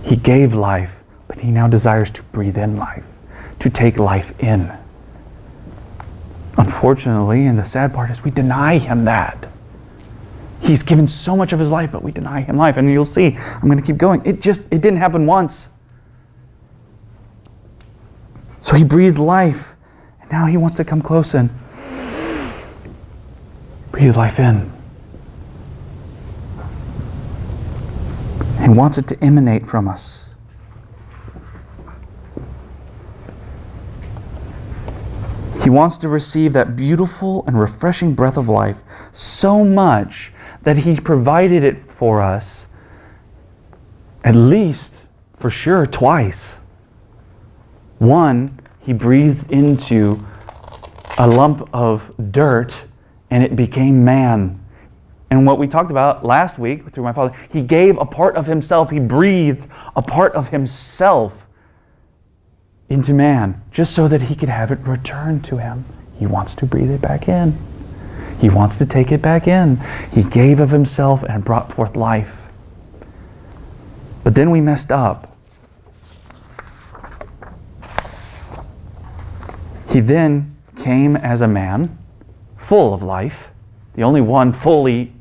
He gave life, but He now desires to breathe in life, to take life in. Unfortunately, and the sad part is we deny Him that. He's given so much of His life, but we deny Him life. And you'll see, I'm going to keep going. It didn't happen once. So He breathed life, and now He wants to come close and breathe life in. He wants it to emanate from us. He wants to receive that beautiful and refreshing breath of life so much that He provided it for us at least, for sure, twice. One, He breathed into a lump of dirt and it became man. And what we talked about last week through my Father, He gave a part of Himself. He breathed a part of Himself into man, just so that He could have it returned to Him. He wants to breathe it back in. He wants to take it back in. He gave of Himself and brought forth life. But then we messed up. He then came as a man, full of life, the only one fully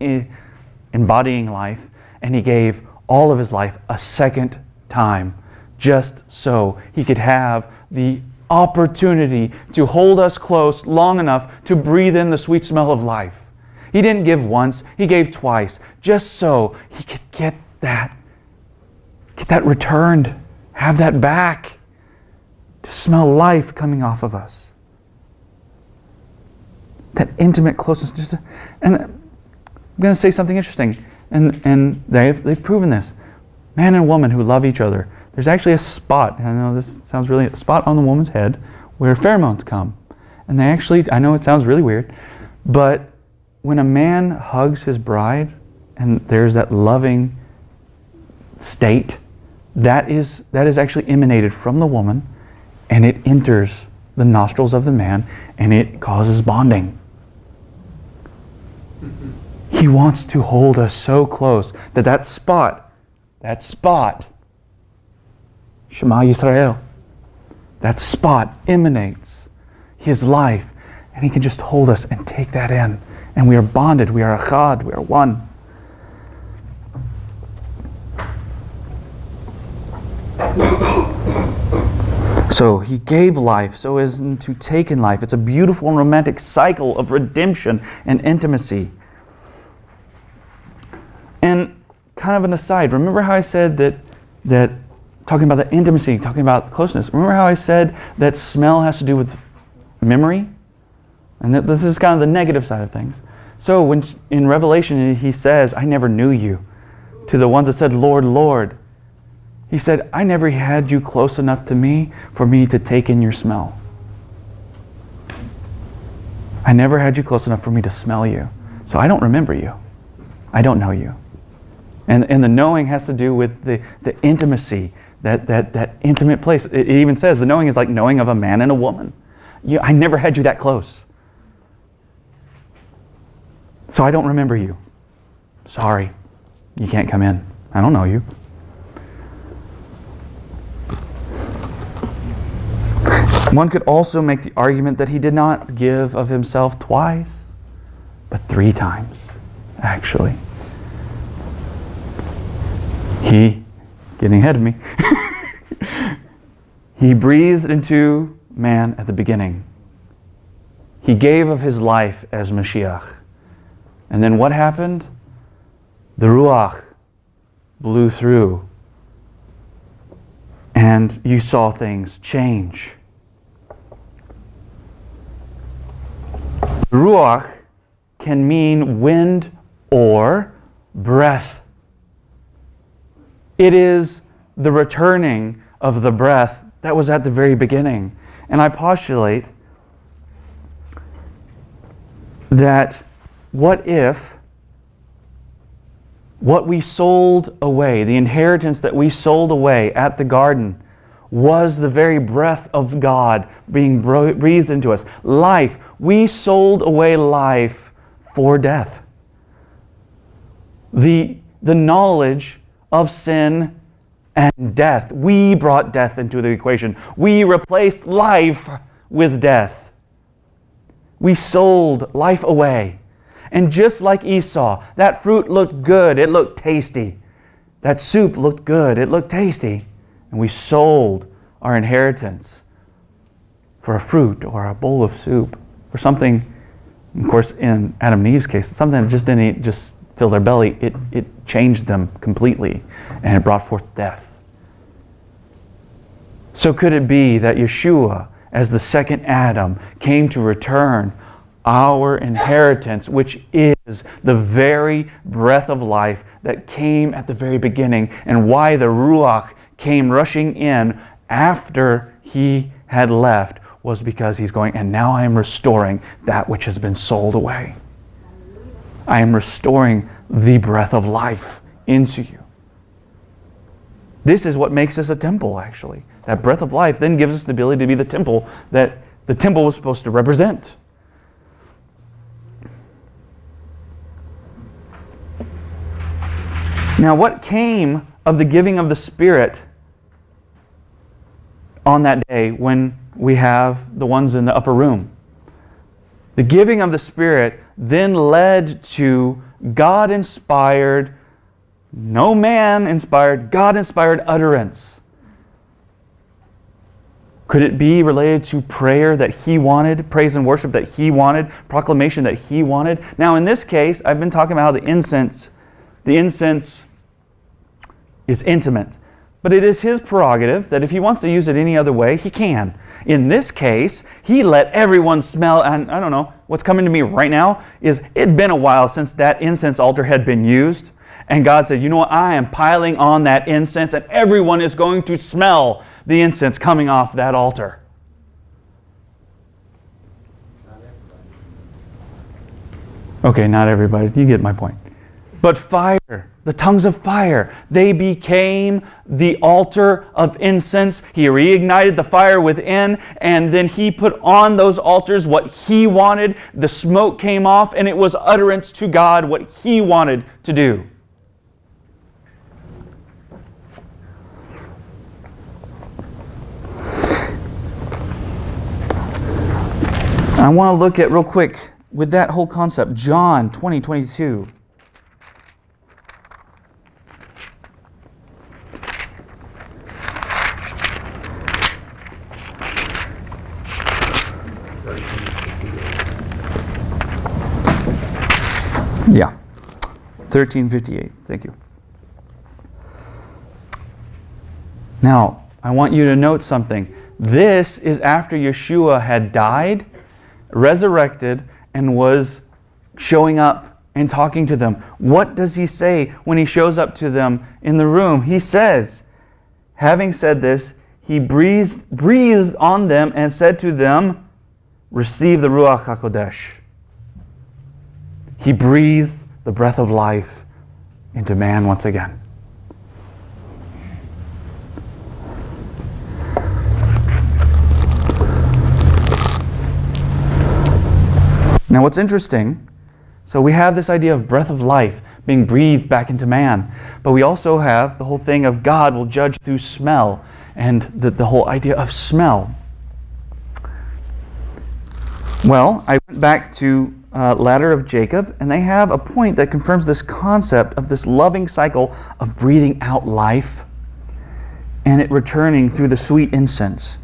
embodying life, and He gave all of His life a second time, just so He could have the opportunity to hold us close long enough to breathe in the sweet smell of life. He didn't give once, He gave twice, just so He could get that returned, have that back. to smell life coming off of us. That intimate closeness. And I'm going to say something interesting. And they've proven this. Man and woman who love each other. There's actually a spot, and I know this sounds really, a spot on the woman's head where pheromones come. And they actually, I know it sounds really weird, but when a man hugs his bride and there's that loving state, that is actually emanated from the woman, and it enters the nostrils of the man, and it causes bonding. He wants to hold us so close that spot, Shema Yisrael, that spot emanates His life, and He can just hold us and take that in. And we are bonded, we are achad, we are one. So He gave life so as to take in life. It's a beautiful and romantic cycle of redemption and intimacy. And kind of an aside, remember how I said that talking about the intimacy, talking about closeness, remember how I said that smell has to do with memory? And that this is kind of the negative side of things. So when in Revelation He says, I never knew you, to the ones that said, Lord, Lord, He said, I never had you close enough to me for me to take in your smell. I never had you close enough for me to smell you. So I don't remember you. I don't know you. And the knowing has to do with the intimacy, that intimate place. It even says the knowing is like knowing of a man and a woman. I never had you that close. So I don't remember you. Sorry, you can't come in. I don't know you. One could also make the argument that He did not give of Himself twice, but 3 times, actually. He, getting ahead of me, He breathed into man at the beginning. He gave of His life as Mashiach. And then what happened? The Ruach blew through. And you saw things change. Ruach can mean wind or breath. It is the returning of the breath that was at the very beginning. And I postulate that what if what we sold away, the inheritance that we sold away at the garden, was the very breath of God being breathed into us. Life. We sold away life for death. The knowledge of sin and death. We brought death into the equation. We replaced life with death. We sold life away. And just like Esau, that fruit looked good. It looked tasty. That soup looked good. It looked tasty. And we sold our inheritance for a fruit or a bowl of soup or something. Of course, in Adam and Eve's case, something that just didn't just fill their belly. It changed them completely, and it brought forth death. So could it be that Yeshua, as the second Adam, came to return our inheritance, which is the very breath of life that came at the very beginning, and why the Ruach came rushing in after He had left was because He's going, and now I am restoring that which has been sold away. I am restoring the breath of life into you. This is what makes us a temple, actually. That breath of life then gives us the ability to be the temple that the temple was supposed to represent. Now, what came of the giving of the Spirit on that day when we have the ones in the upper room? The giving of the Spirit then led to God-inspired, no man-inspired, God-inspired utterance. Could it be related to prayer that He wanted, praise and worship that He wanted, proclamation that He wanted? Now, in this case, I've been talking about how the incense is intimate. But it is His prerogative that if He wants to use it any other way, He can. In this case, He let everyone smell, and I don't know, what's coming to me right now is it'd been a while since that incense altar had been used. And God said, you know what, I am piling on that incense, and everyone is going to smell the incense coming off that altar. Okay, not everybody. You get my point. But fire, the tongues of fire, they became the altar of incense. He reignited the fire within, and then He put on those altars what He wanted. The smoke came off, and it was utterance to God what He wanted to do. I want to look at real quick with that whole concept, John 20:22. Yeah, 13:58. Thank you. Now, I want you to note something. This is after Yeshua had died, resurrected, and was showing up and talking to them. What does He say when He shows up to them in the room? He says, having said this, He breathed on them and said to them, receive the Ruach HaKodesh. He breathed the breath of life into man once again. Now what's interesting, so we have this idea of breath of life being breathed back into man, but we also have the whole thing of God will judge through smell, and the whole idea of smell. Well, I went back to Ladder of Jacob, and they have a point that confirms this concept of this loving cycle of breathing out life and it returning through the sweet incense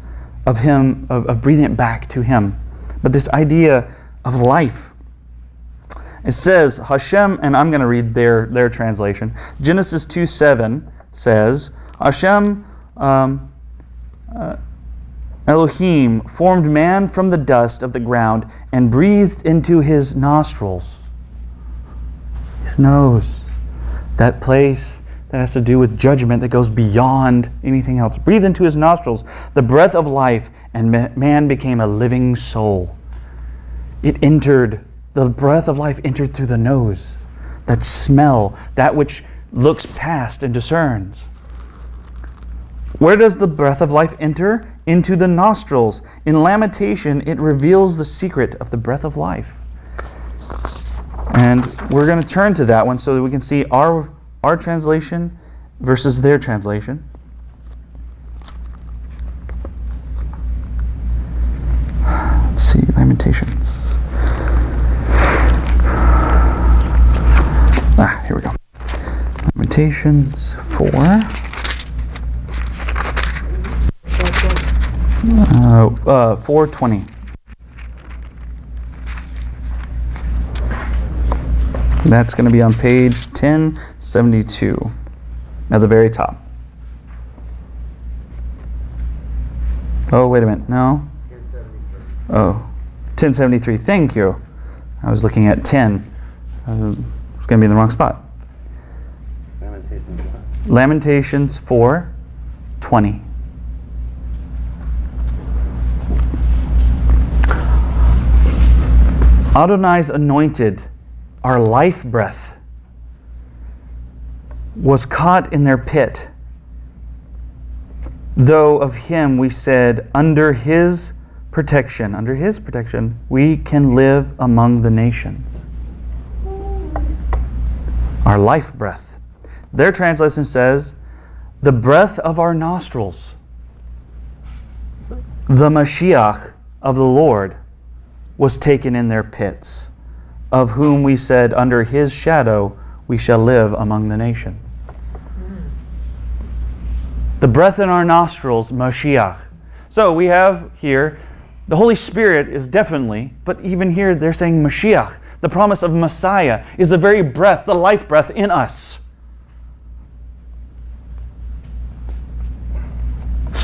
of Him, of breathing it back to Him. But this idea of life. It says, Hashem, and I'm going to read their translation. Genesis 2:7 says, Hashem Elohim formed man from the dust of the ground and breathed into his nostrils. His nose. That place that has to do with judgment that goes beyond anything else. Breathe into his nostrils the breath of life, and man became a living soul. It entered, the breath of life entered through the nose. That smell, that which looks past and discerns. Where does the breath of life enter? Into the nostrils. In Lamentation, it reveals the secret of the breath of life. And we're going to turn to that one so that we can see our translation versus their translation. Let's see, Lamentations. Here we go. Lamentations 4. 4:20. That's going to be on page 1072 at the very top. Oh, wait a minute. No? 1073. Oh, 1073. Thank you. I was looking at 10. It's going to be in the wrong spot. Lamentations 4:20. Adonai's anointed, our life breath, was caught in their pit. Though of Him we said, under His protection, we can live among the nations. Our life breath. Their translation says, the breath of our nostrils. The Mashiach of the Lord was taken in their pits, of whom we said, under His shadow we shall live among the nations. The breath in our nostrils, Mashiach. So we have here, the Holy Spirit is definitely, but even here they're saying Mashiach. The promise of Messiah is the very breath, the life breath in us.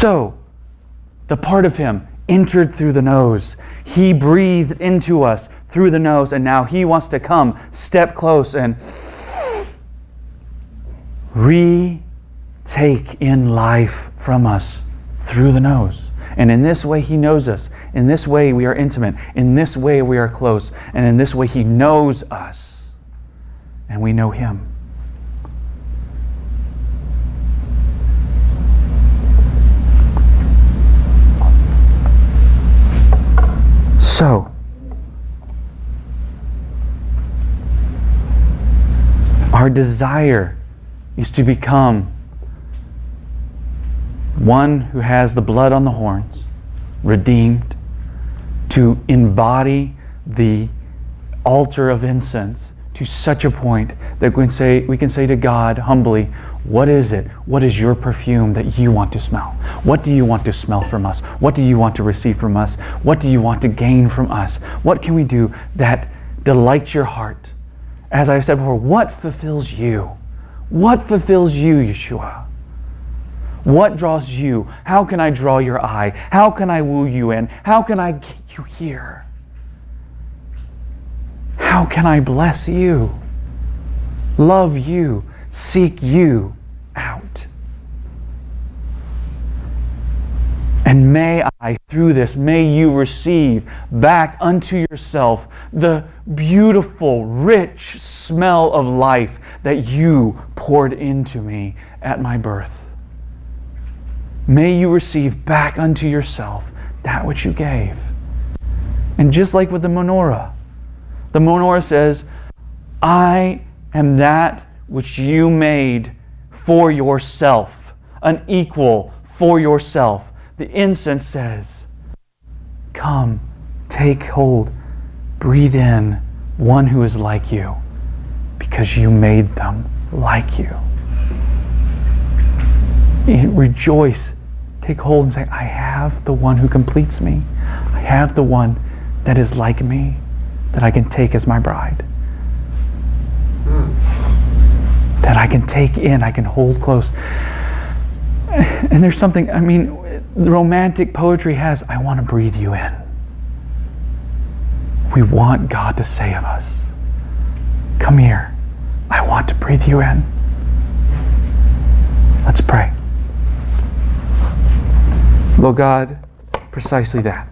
So, the part of Him entered through the nose. He breathed into us through the nose, and now He wants to come, step close, and retake in life from us through the nose. And in this way He knows us. In this way we are intimate. In this way we are close. And in this way He knows us. And we know Him. So, our desire is to become one who has the blood on the horns, redeemed, to embody the altar of incense to such a point that we can say to God humbly, what is it? What is your perfume that you want to smell? What do you want to smell from us? What do you want to receive from us? What do you want to gain from us? What can we do that delights your heart? As I said before, what fulfills you? What fulfills you, Yeshua? What draws you? How can I draw your eye? How can I woo you in? How can I get you here? How can I bless you? Love you? Seek you out? And may I, through this, may you receive back unto yourself the beautiful, rich smell of life that you poured into me at my birth. May you receive back unto yourself that which you gave. And just like with the menorah says, I am that which you made for yourself, an equal for yourself. The incense says, come, take hold, breathe in one who is like you, because you made them like you. Rejoice, take hold and say, I have the one who completes me. I have the one that is like me, that I can take as my bride. That I can take in, I can hold close. And there's something, the romantic poetry has, I want to breathe you in. We want God to say of us, come here, I want to breathe you in. Let's pray. Lord God, precisely that.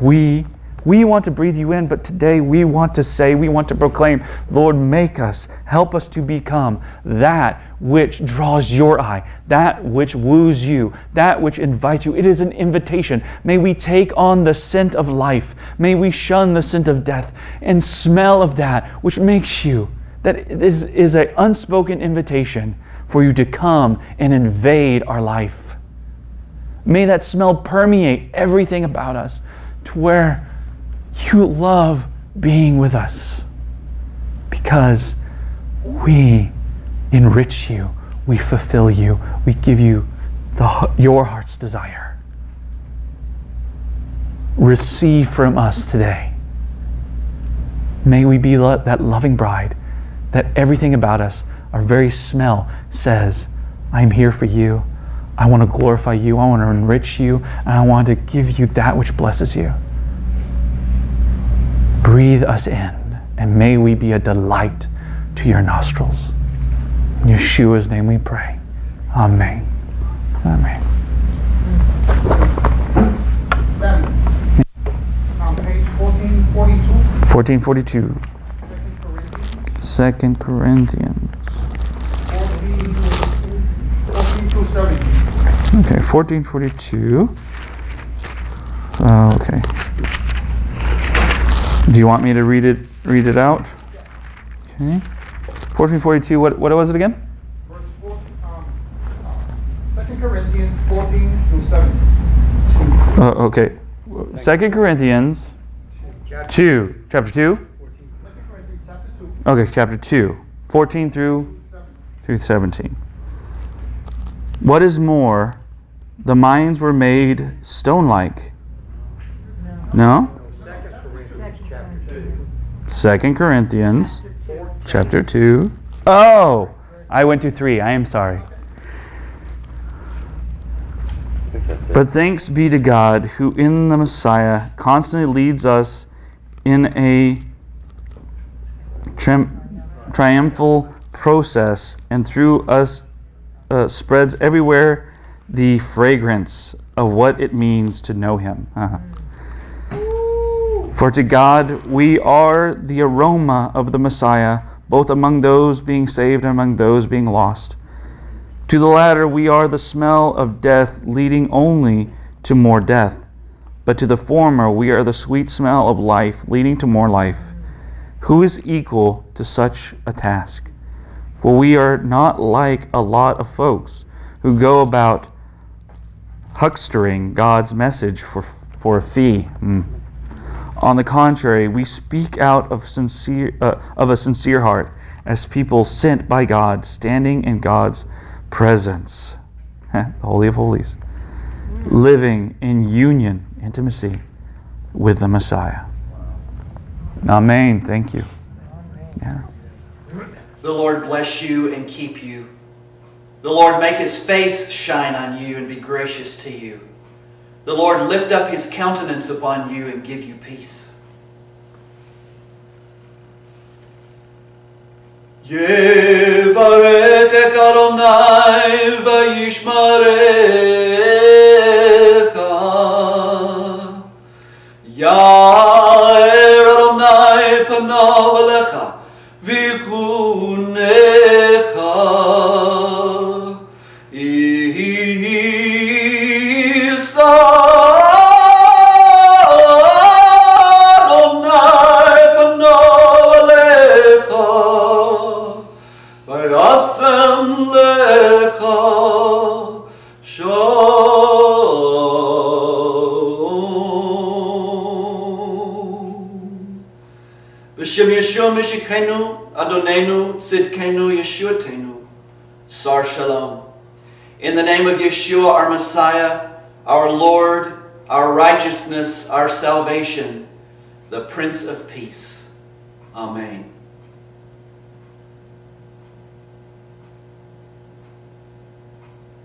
We want to breathe you in, but today we want to proclaim, Lord, make us, help us to become that which draws your eye, that which woos you, that which invites you. It is an invitation. May we take on the scent of life. May we shun the scent of death and smell of that which makes you, that is an unspoken invitation for you to come and invade our life. May that smell permeate everything about us to where you love being with us because we enrich you, we fulfill you, we give you your heart's desire. Receive from us today. May we be that loving bride, that everything about us, our very smell says, I'm here for you. I want to glorify you. I want to enrich you. And I want to give you that which blesses you. Breathe us in, and may we be a delight to your nostrils. In Yeshua's name we pray. Amen. Amen. Page 1442. 1442. 2 Corinthians. 14 to 17. Okay, 1442. Okay. Do you want me to read it out? Okay. 1442. What was it again? Verse 2 Corinthians 14 to 17. Okay. 2 Corinthians 2. Chapter 2? 2 Corinthians chapter 2. Okay, chapter 2. 14 through 17. What is more, the minds were made stone-like. No? 2 Corinthians chapter 2. Oh! I went to 3. I am sorry. But thanks be to God, who in the Messiah constantly leads us in a triumphal process, and through us spreads everywhere the fragrance of what it means to know Him. For to God we are the aroma of the Messiah, both among those being saved and among those being lost. To the latter we are the smell of death, leading only to more death. But to the former we are the sweet smell of life, leading to more life. Who is equal to such a task? For we are not like a lot of folks who go about huckstering God's message for a fee. On the contrary, we speak out of a sincere heart, as people sent by God, standing in God's presence, the Holy of Holies, living in union, intimacy with the Messiah. Amen. Thank you. Yeah. The Lord bless you and keep you. The Lord make His face shine on you and be gracious to you. The Lord lift up His countenance upon you and give you peace. Yevarechek Adonai v'yishmarecha. Ya'er Adonai panav alecha v'yichunecha. B'shem Yeshua Mishikenu, Adonenu, Tzidkenu, Yeshuatenu, Sar Shalom. In the name of Yeshua, our Messiah, our Lord, our righteousness, our salvation, the Prince of Peace. Amen.